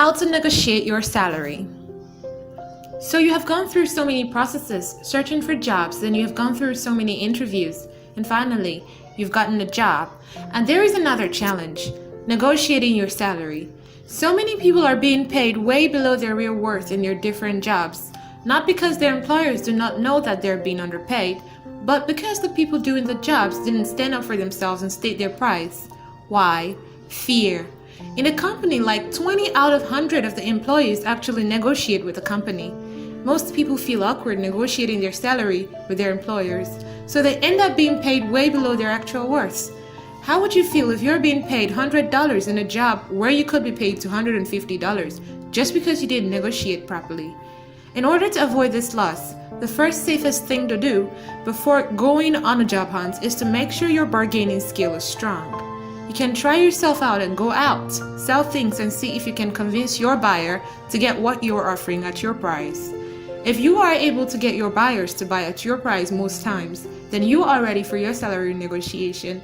How to negotiate your salary. So you have gone through so many processes searching for jobs, then you have gone through so many interviews, and finally you've gotten a job. And there is another challenge, negotiating your salary. So many people are being paid way below their real worth in their different jobs, not because their employers do not know that they're being underpaid, but because the people doing the jobs didn't stand up for themselves and state their price. Why? Fear. In a company, like 20 out of 100 of the employees actually negotiate with the company. Most people feel awkward negotiating their salary with their employers, so they end up being paid way below their actual worth. How would you feel if you're being paid $100 in a job where you could be paid $250 just because you didn't negotiate properly? In order to avoid this loss, the first safest thing to do before going on a job hunt is to make sure your bargaining skill is strong. You can try yourself out and go out, sell things, and see if you can convince your buyer to get what you're offering at your price. If you are able to get your buyers to buy at your price most times, then you are ready for your salary negotiation.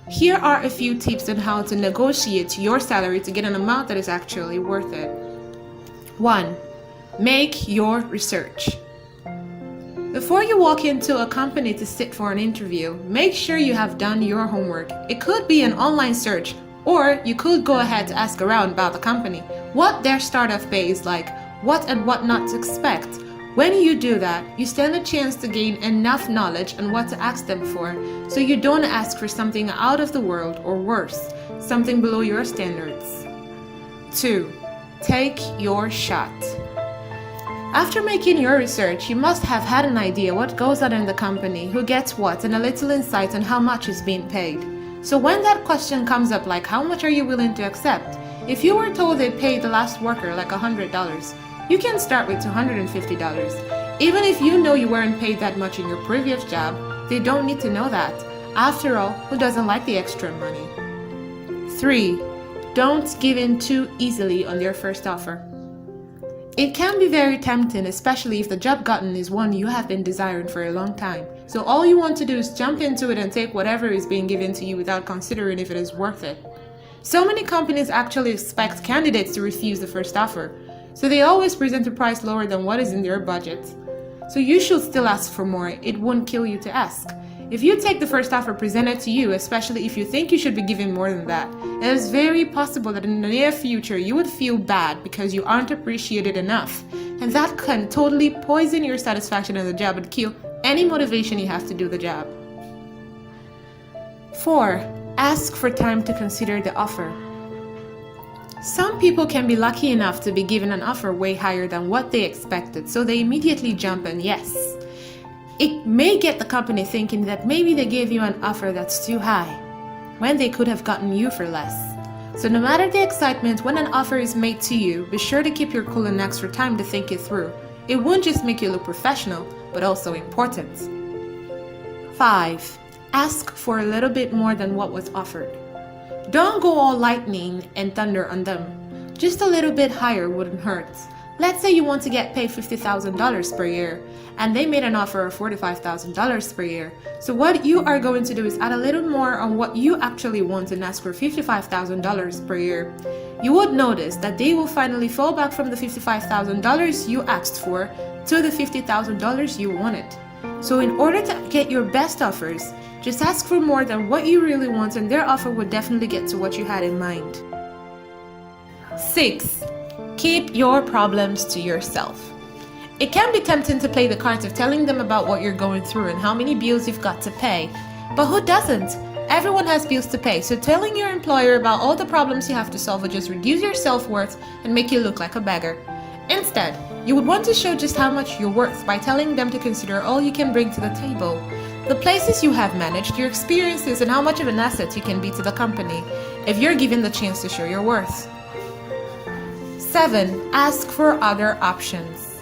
Here are a few tips on how to negotiate your salary to get an amount that is actually worth it. 1. Make your research. Before you walk into a company to sit for an interview, make sure you have done your homework. It could be an online search, or you could go ahead to ask around about the company, what their startup pay is like, what and what not to expect. When you do that, you stand a chance to gain enough knowledge on what to ask them for, so you don't ask for something out of the world or worse, something below your standards. 2. Take your shot. After making your research, you must have had an idea what goes on in the company, who gets what, and a little insight on how much is being paid. So when that question comes up, like how much are you willing to accept? If you were told they paid the last worker like $100, you can start with $250. Even if you know you weren't paid that much in your previous job, they don't need to know that. After all, who doesn't like the extra money? 3. Don't give in too easily on their first offer. It can be very tempting, especially if the job gotten is one you have been desiring for a long time. So all you want to do is jump into it and take whatever is being given to you without considering if it is worth it. So many companies actually expect candidates to refuse the first offer, so they always present a price lower than what is in their budget. So you should still ask for more. It won't kill you to ask. If you take the first offer presented to you, especially if you think you should be given more than that, it is very possible that in the near future you would feel bad because you aren't appreciated enough, and that can totally poison your satisfaction in the job and kill any motivation you have to do the job. 4. Ask for time to consider the offer. Some people can be lucky enough to be given an offer way higher than what they expected, so they immediately jump and yes. It may get the company thinking that maybe they gave you an offer that's too high, when they could have gotten you for less. So no matter the excitement when an offer is made to you, be sure to keep your cool and ask for time to think it through. It won't just make you look professional, but also important. 5. Ask for a little bit more than what was offered. Don't go all lightning and thunder on them. Just a little bit higher wouldn't hurt. Let's say you want to get paid $50,000 per year, and they made an offer of $45,000 per year. So what you are going to do is add a little more on what you actually want and ask for $55,000 per year. You would notice that they will finally fall back from the $55,000 you asked for to the $50,000 you wanted. So in order to get your best offers, just ask for more than what you really want, and their offer would definitely get to what you had in mind. 6. Keep your problems to yourself. It can be tempting to play the cards of telling them about what you're going through and how many bills you've got to pay. But who doesn't? Everyone has bills to pay, so telling your employer about all the problems you have to solve will just reduce your self-worth and make you look like a beggar. Instead, you would want to show just how much you're worth by telling them to consider all you can bring to the table. The places you have managed, your experiences, and how much of an asset you can be to the company if you're given the chance to show your worth. 7. Ask for other options.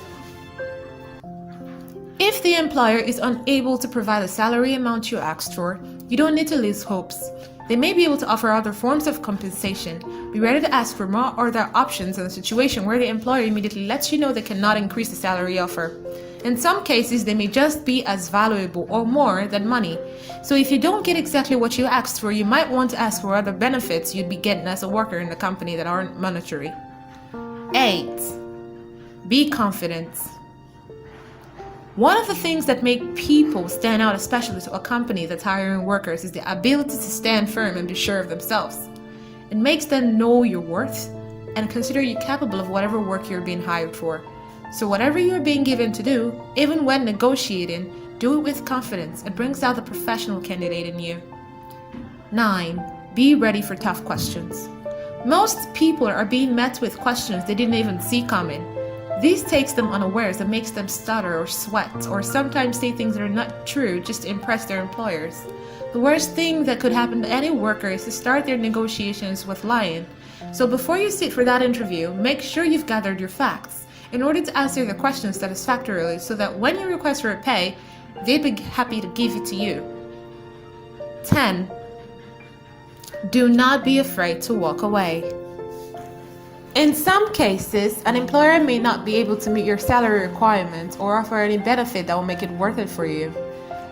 If the employer is unable to provide the salary amount you asked for, you don't need to lose hopes. They may be able to offer other forms of compensation. Be ready to ask for more other options in a situation where the employer immediately lets you know they cannot increase the salary offer. In some cases, they may just be as valuable or more than money. So if you don't get exactly what you asked for, you might want to ask for other benefits you'd be getting as a worker in the company that aren't monetary. 8. Be confident. One of the things that make people stand out, especially to a company that's hiring workers, is the ability to stand firm and be sure of themselves. It makes them know your worth and consider you capable of whatever work you're being hired for. So whatever you're being given to do, even when negotiating, do it with confidence. It brings out the professional candidate in you. 9. Be ready for tough questions. Most people are being met with questions they didn't even see coming. This takes them unawares and makes them stutter or sweat or sometimes say things that are not true just to impress their employers. The worst thing that could happen to any worker is to start their negotiations with lying. So before you sit for that interview, make sure you've gathered your facts in order to answer the questions satisfactorily so that when you request for a pay, they'd be happy to give it to you. 10. Do not be afraid to walk away. In some cases, an employer may not be able to meet your salary requirements or offer any benefit that will make it worth it for you.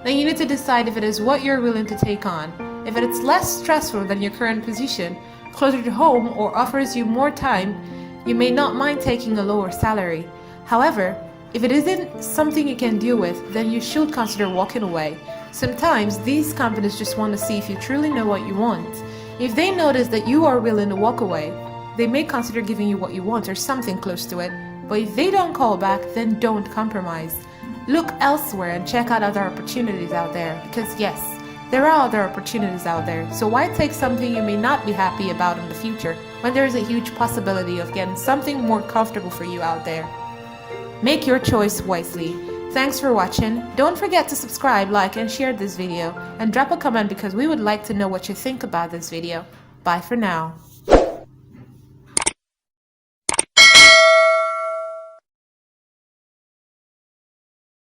Then you need to decide if it is what you're willing to take on. If it is less stressful than your current position, closer to home, or offers you more time, you may not mind taking a lower salary. However, if it isn't something you can deal with, then you should consider walking away. Sometimes these companies just want to see if you truly know what you want. If they notice that you are willing to walk away, they may consider giving you what you want or something close to it. But if they don't call back, then don't compromise. Look elsewhere and check out other opportunities out there, because yes, there are other opportunities out there. So why take something you may not be happy about in the future when there is a huge possibility of getting something more comfortable for you out there? Make your choice wisely. Thanks for watching. Don't forget to subscribe, like, and share this video, and drop a comment because we would like to know what you think about this video. Bye for now.